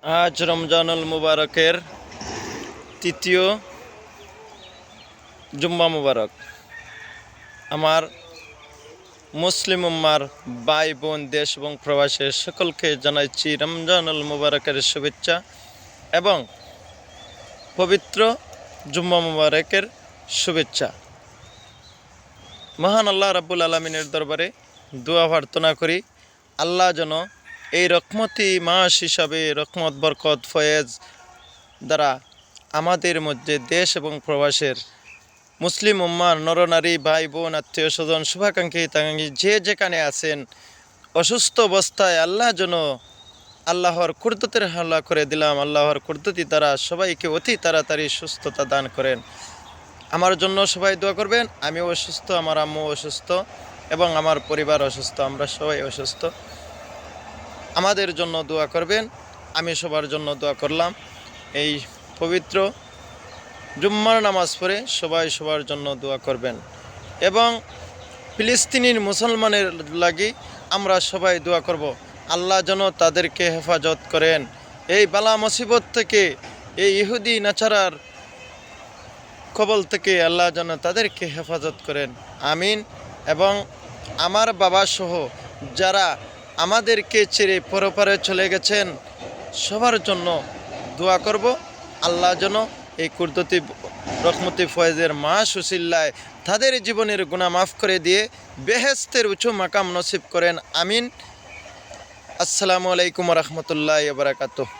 আজ রমজানুল মুবারকের তৃতীয় জুম্মা মুবারক। আমার মুসলিম উম্মার ভাই বোন দেশ এবং প্রবাসের সকলকে জানাইছি রমজানুল মুবারকের শুভেচ্ছা এবং পবিত্র জুম্মা মুবারকের শুভেচ্ছা। মহান আল্লাহ রাব্বুল আলামিনের দরবারে দোয়া প্রার্থনা করি, আল্লাহ যেন এই রহমতি মাস হিসাবে রহমত বরকত ফয়েজ দ্বারা আমাদের মধ্যে দেশ এবং প্রবাসের মুসলিম উম্মার নরনারী ভাই বোন আত্মীয় স্বজন শুভাকাঙ্ক্ষী হিতাকাঙ্ক্ষী যে যেখানে আছেন অসুস্থ অবস্থায় আল্লাহ যেন আল্লাহর কুদরতের হাওলা করে দিলাম, আল্লাহর কুদরতি দ্বারা সবাইকে অতি তাড়াতাড়ি সুস্থতা দান করেন। আমার জন্য সবাই দোয়া করবেন। আমিও অসুস্থ, আমার আম্মু অসুস্থ এবং আমার পরিবার অসুস্থ, আমরা সবাই অসুস্থ। আমাদের জন্য দোয়া করবেন। আমি সবার জন্য দোয়া করলাম। এই পবিত্র জুম্মার নামাজ পড়ে সবাই সবার জন্য দোয়া করবেন এবং ফিলিস্তিনির মুসলমানের লাগি আমরা সবাই দোয়া করব, আল্লাহ যেন তাদেরকে হেফাজত করেন এই বালা মুসিবত থেকে, এই ইহুদি নাচারার কবল থেকে আল্লাহ যেন তাদেরকে হেফাজত করেন, আমিন। এবং আমার বাবা সহ যারা আমাদেরকে ছেড়ে পরপারে চলে গেছেন সবার জন্য দোয়া করব, আল্লাহ যেন এই কুদরতি রহমতি ফয়েজের মাস উসিল্লায় তাদের জীবনের গুনাহ মাফ করে দিয়ে বেহেশতের উঁচু মাকাম নসিব করেন, আমিন। আসসালামু আলাইকুম ওয়া রাহমাতুল্লাহি ওয়া বারাকাতুহু।